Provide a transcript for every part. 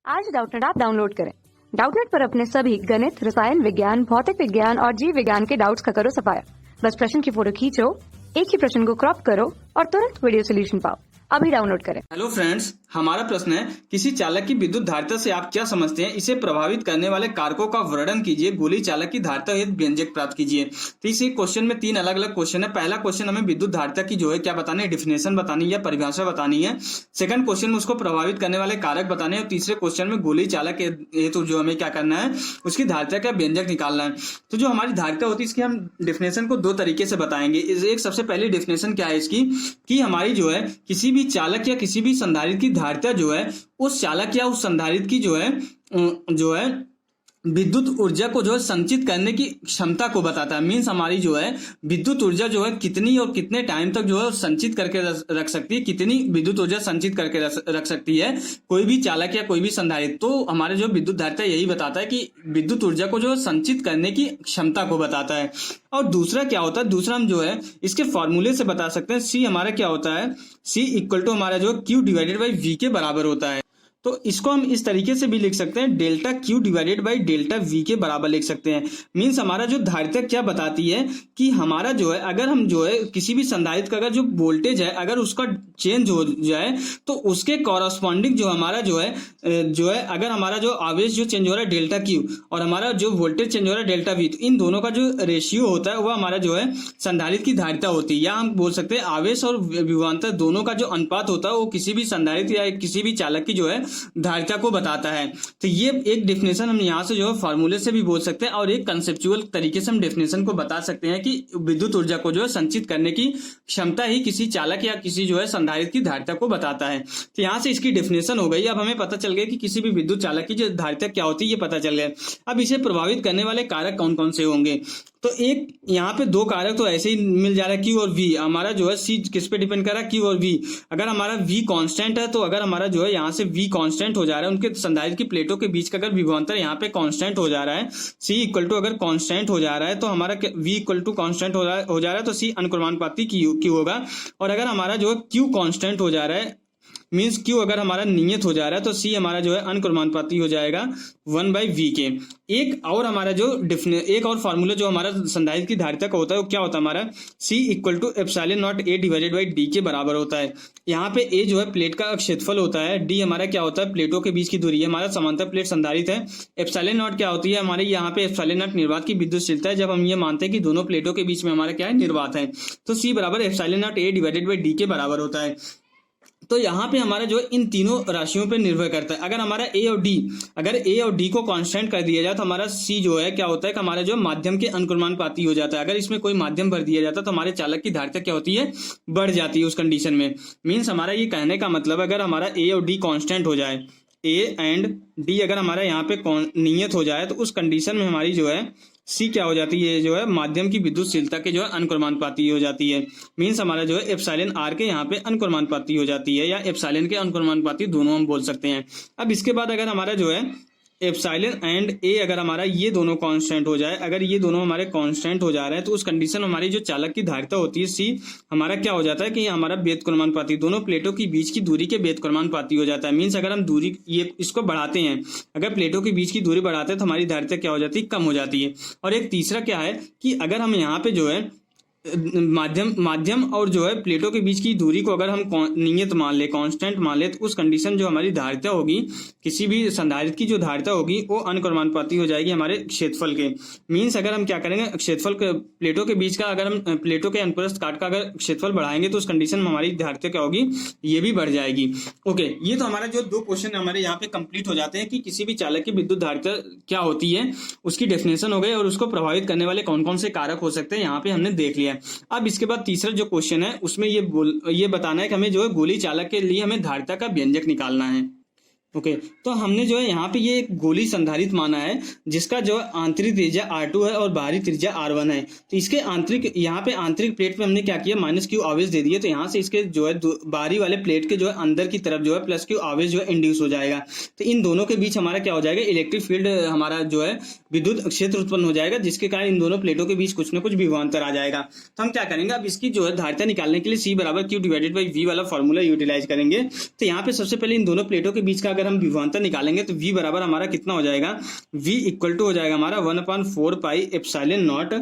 आज Doubtnut app download करें। Doubtnut पर अपने सभी गणित, रसायन विज्ञान, भौतिक विज्ञान और जीव विज्ञान के डाउट्स का करो सफाया। बस प्रश्न की फोटो खींचो, एक ही प्रश्न को क्रॉप करो और तुरंत वीडियो सोल्यूशन पाओ। अभी डाउनलोड करें। हेलो फ्रेंड्स, हमारा प्रश्न है किसी चालक की विद्युत धारिता से आप क्या समझते हैं, इसे प्रभावित करने वाले कारकों का वर्णन कीजिए, गोली चालक की धारिता हेतु व्यंजक प्राप्त कीजिए। तो इस क्वेश्चन में तीन अलग अलग क्वेश्चन है। पहला क्वेश्चन हमें विद्युत धारिता की जो है क्या बतानी है, डिफिनेशन बतानी है या परिभाषा बतानी है। सेकंड क्वेश्चन में उसको प्रभावित करने वाले कारक बताने हैं और तीसरे क्वेश्चन में गोली चालक हेतु जो हमें क्या करना है, उसकी धारिता का व्यंजक निकालना है। तो जो हमारी धारिता होती है इसकी हम डिफिनेशन को दो तरीके से बताएंगे। एक सबसे पहली डिफिनेशन क्या है इसकी कि हमारी जो है किसी भी चालक या किसी भी संधारित्र की धारिता जो है उस चालक या उस संधारित्र की जो है विद्युत ऊर्जा को जो है संचित करने की क्षमता को बताता है। मीन्स हमारी जो है विद्युत ऊर्जा जो है कितनी और कितने टाइम तक जो है संचित करके रख सकती है, कितनी विद्युत ऊर्जा संचित करके रख सकती है कोई भी चालक या कोई भी संधारित्र। तो हमारे जो विद्युत धारिता यही बताता है कि विद्युत ऊर्जा को जो है संचित करने की क्षमता को बताता है। और दूसरा क्या होता है, दूसरा हम जो है इसके फॉर्मूले से बता सकते हैं। सी हमारा क्या होता है, सी इक्वल टू हमारा जो Q डिवाइडेड बाई V के बराबर होता है। तो इसको हम इस तरीके से भी लिख सकते हैं, delta Q divided by delta V के बराबर लिख सकते हैं। मीन्स हमारा जो धारिता क्या बताती है कि हमारा जो है अगर हम जो है किसी भी संधारित्र का अगर जो वोल्टेज है अगर उसका चेंज हो जाए तो उसके कॉरस्पॉन्डिंग जो हमारा जो है अगर हमारा जो आवेश जो चेंज हो रहा है डेल्टा Q और हमारा जो वोल्टेज चेंज हो रहा है डेल्टा V, तो इन दोनों का जो रेशियो होता है वह हमारा जो है संधारित्र की धारिता होती है। या हम बोल सकते हैं आवेश और विभवांतर दोनों का जो अनुपात होता है वो किसी भी संधारित्र या किसी भी चालक की जो है धारिता को बताता है। तो ये एक डेफिनेशन हम यहाँ से जो है फॉर्मूले से भी बोल सकते हैं और एक कंसेप्चुअल तरीके से हम डेफिनेशन को बता सकते हैं कि विद्युत ऊर्जा को जो है संचित करने की क्षमता ही किसी चालक या किसी जो है संधारित्र की धारिता को बताता है। तो यहाँ से इसकी डेफिनेशन हो गई। अब हमें पता चल गया कि किसी भी विद्युत चालक की जो धारिता क्या होती है ये पता चल गया। अब इसे प्रभावित करने वाले कारक कौन कौन से होंगे, तो एक यहाँ पे दो कारक तो ऐसे ही मिल जा रहा है, Q और V। हमारा जो है C किस पे डिपेंड कर रहा है, Q और V। अगर हमारा V कांस्टेंट है तो अगर हमारा जो है यहाँ से V कांस्टेंट हो जा रहा है, उनके संधारित्र की प्लेटों के बीच का अगर विभवांतर यहाँ पे कांस्टेंट हो जा रहा है, C इक्वल टू अगर कांस्टेंट हो जा रहा है तो हमारा V इक्वल टू कांस्टेंट हो जा रहा है तो C अनुक्रमानुपाती Q होगा। और अगर हमारा जो है Q कांस्टेंट हो जा रहा है मीन्स Q अगर हमारा नियत हो जा रहा है तो C हमारा जो है अनुक्रमानुपाती हो जाएगा 1/V के। एक और हमारा जो एक और फॉर्मूला जो हमारा संधारित्र की धारिता का होता है वो क्या होता है हमारा C equal to epsilon not A divided by D के बराबर होता है। यहाँ पे A जो है प्लेट का क्षेत्रफल होता है, D हमारा क्या होता है प्लेटों के बीच की दूरी है, हमारा समांतर प्लेट संधारित्र है। एप्सिलॉन नॉट क्या होती है हमारे यहाँ पे एप्सिलॉन नॉट निर्वात की विद्युतशीलता है जब हम ये मानते हैं कि दोनों प्लेटों के बीच में हमारा क्या है निर्वात है। तो C बराबर epsilon not A divided by D के बराबर होता है। तो यहाँ पे हमारा जो इन तीनों राशियों पे निर्भर करता है। अगर हमारा अगर A और D को कांस्टेंट कर दिया जाए तो हमारा C जो है क्या होता है कि हमारा जो माध्यम के अनुक्रमानुपाती हो जाता है। अगर इसमें कोई माध्यम भर दिया जाता है तो हमारे चालक की धारिता क्या होती है, बढ़ जाती है उस कंडीशन में। मीन्स हमारा ये कहने का मतलब अगर हमारा A और D कांस्टेंट हो जाए, A एंड D अगर हमारा यहाँ पे नियत हो जाए तो उस कंडीशन में हमारी जो है C क्या हो जाती है, जो है माध्यम की विद्युतशीलता के जो है अनुक्रमानुपाती हो जाती है। मीन्स हमारा जो है एप्सिलॉन R के यहाँ पे अनुक्रमानुपाती हो जाती है या एप्सिलॉन के अनुक्रमानुपाती दोनों हम बोल सकते हैं। अब इसके बाद अगर हमारा जो है एप्सिलॉन एंड A अगर हमारा ये दोनों कांस्टेंट हो जाए, अगर ये दोनों हमारे कांस्टेंट हो जा रहे हैं तो उस कंडीशन में हमारी जो चालक की धारिता होती है C हमारा क्या हो जाता है कि हमारा व्यतक्रमानुपाती दोनों प्लेटों के बीच की दूरी के व्यतक्रमानुपाती हो जाता है। मीन्स अगर हम दूरी ये इसको बढ़ाते हैं, अगर प्लेटों के बीच की दूरी बढ़ाते हैं तो हमारी धारिता क्या हो जाती है, कम हो जाती है। और एक तीसरा क्या है कि अगर हम यहाँ पे जो है माध्यम और जो है प्लेटों के बीच की दूरी को अगर हम नियत मान ले, कांस्टेंट मान ले, तो उस कंडीशन जो हमारी धारिता होगी किसी भी संधारित्र की जो धारिता होगी वो अनुक्रमानुपाती हो जाएगी हमारे क्षेत्रफल के। मीन्स अगर हम क्या करेंगे क्षेत्रफल के प्लेटों के बीच का अगर हम प्लेटों के अनुप्रस्थ काट का अगर क्षेत्रफल बढ़ाएंगे तो उस कंडीशन में हमारी धारिता क्या होगी, ये भी बढ़ जाएगी। ओके, ये तो हमारा जो दो क्वेश्चन हमारे यहाँ पे कंप्लीट हो जाते हैं कि किसी भी चालक की विद्युत धारिता क्या होती है, उसकी डेफिनेशन हो गई और उसको प्रभावित करने वाले कौन कौन से कारक हो सकते हैं यहाँ पे हमने देख लिया। अब इसके बाद तीसरा जो क्वेश्चन है उसमें ये बताना है कि हमें जो है गोली चालक के लिए हमें धारिता का व्यंजक निकालना है। ओके, तो हमने जो है यहाँ पे ये एक गोली संधारित्र माना है जिसका जो आंतरिक त्रिज्या R2 है और बाहरी त्रिज्या R1 है। तो इसके यहाँ पे आंतरिक प्लेट पे हमने क्या किया, -Q आवेश दे दिए। तो यहाँ से इसके जो है बाहरी वाले प्लेट के जो है अंदर की तरफ जो है +Q आवेश जो है इंड्यूस हो जाएगा। तो इन दोनों के बीच हमारा क्या हो जाएगा, इलेक्ट्रिक फील्ड हमारा जो है विद्युत क्षेत्र उत्पन्न हो जाएगा, जिसके कारण इन दोनों प्लेटों के बीच कुछ न कुछ विभवांतर आ जाएगा। तो हम क्या करेंगे, अब इसकी जो है धारिता निकालने के लिए C बराबर Q डिवाइडेड बाई V वाला फॉर्मूला यूटिलाइज करेंगे। तो यहाँ पे सबसे पहले इन दोनों प्लेटों के बीच का अगर हम विभवांतर निकालेंगे तो v बराबर हमारा कितना हो जाएगा, v इक्वल टू हो जाएगा हमारा 1/4 pi epsilon not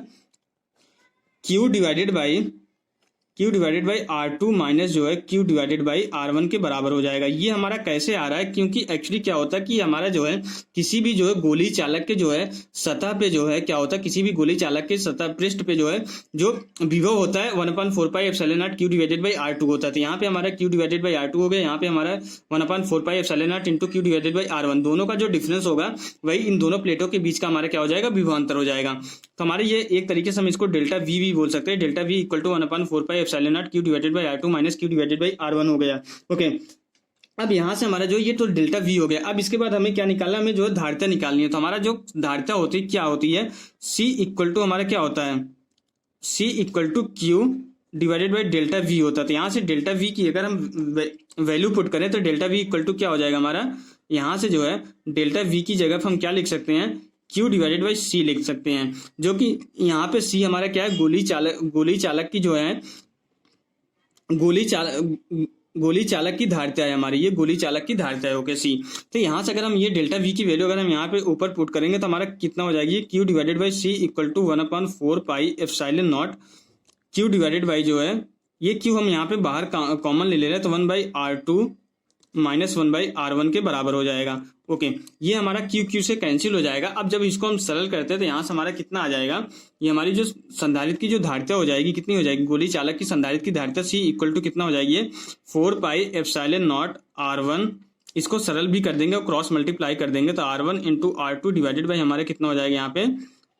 q divided by R2 minus जो है q डिवाइडेड बाई R1 के बराबर हो जाएगा। ये हमारा कैसे आ रहा है, क्योंकि एक्चुअली क्या होता है कि हमारा जो है किसी भी जो है गोली चालक के जो है सतह पे जो है क्या होता है, किसी भी गोली चालक के सतह पृष्ठ पे जो है जो विभव होता है 1/4 pi epsilon not q divided by R2 होता है। तो यहाँ पे हमारा q डिवाइडेड बाई R2 हो गया, यहाँ पे हमारा 1/4 pi epsilon not into q divided by R1, दोनों का जो डिफरेंस होगा वही इन दोनों प्लेटों के बीच का हमारा क्या हो जाएगा, विभवांतर हो जाएगा। तो हमारे ये एक तरीके से हम इसको डेल्टा v भी बोल सकते हैं। Delta v equal to 1/4 pi epsilon not q divided by R2 minus q divided by R1 हो गया। ओके, अब यहाँ से हमारा जो ये तो डेल्टा v हो गया। अब इसके बाद हमें क्या निकालना है, हमें जो है धारिता निकालनी है। तो हमारा जो धारिता होती है क्या होती है, c इक्वल टू हमारा क्या होता है, c equal to q divided by delta v होता है। तो यहाँ से डेल्टा v की अगर हम वैल्यू पुट करें तो डेल्टा v इक्वल टू क्या हो जाएगा हमारा, यहाँ से जो है डेल्टा v की जगह पर हम क्या लिख सकते हैं, q डिवाइडेड बाई c लिख सकते हैं, जो कि यहाँ पे c हमारा क्या है, गोली चालक की जो है गोली चालक की धारिता है हमारी, ये गोली चालक की धारिता है। ओके सी, तो यहाँ से अगर हम ये डेल्टा v की वैल्यू अगर हम यहाँ पे ऊपर पुट करेंगे तो हमारा कितना हो जाएगी, q divided by c equal to 1/4 pi epsilon not q divided by जो है ये q हम यहाँ पे बाहर कॉमन ले ले रहे हैं तो 1/R2 माइनस 1/R1 के बराबर हो जाएगा। ओके, ये हमारा q से कैंसिल हो जाएगा। अब जब इसको हम सरल करते हैं तो यहाँ से हमारा कितना आ जाएगा, ये हमारी जो संधारित्र की जो धारिता हो जाएगी कितनी हो जाएगी, गोली चालक की संधारित्र की धारिता c इक्वल टू कितना हो जाएगी, 4 पाई एप्सिलॉन नॉट R1, इसको सरल भी कर देंगे और क्रॉस मल्टीप्लाई कर देंगे तो R1 into R2 divided by हमारे कितना हो जाएगा यहाँ पे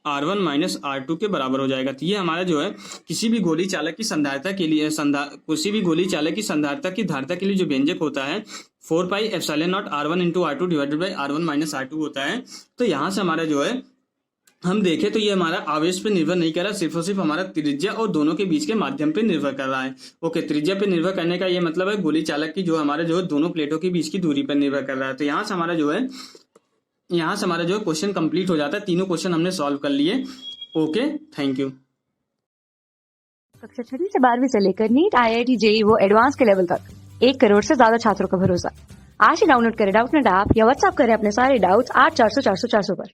R1 माइनस R2 के बराबर हो जाएगा। तो ये हमारा जो है किसी भी गोली चालक की संधारिता के लिए किसी भी गोली चालक की संधारिता की धारिता के लिए जो व्यंजक होता है 4 पाई epsilon not R1 into R2 divided by R1 minus R2 होता है। तो यहाँ से हमारा जो है हम देखें तो ये हमारा आवेश पे निर्भर नहीं कर रहा, सिर्फ और सिर्फ हमारा त्रिज्या और दोनों के बीच के माध्यम पे निर्भर कर रहा है। ओके, त्रिज्या पे निर्भर करने का ये मतलब है गोली चालक की जो हमारे जो है दोनों प्लेटों के बीच की दूरी पर निर्भर कर रहा है। तो यहाँ से हमारा जो है क्वेश्चन कंप्लीट हो जाता है। तीनों क्वेश्चन हमने सॉल्व कर लिए। Okay, thank you. कक्षा 6वीं से 12वीं से लेकर नीट, IIT, JEE वो एडवांस के लेवल तक 1 करोड़ से ज्यादा छात्रों का भरोसा। आज ही डाउनलोड करें डाउटनेट ऐप या व्हाट्सएप करें अपने सारे डाउट्स 8400 400 400 पर।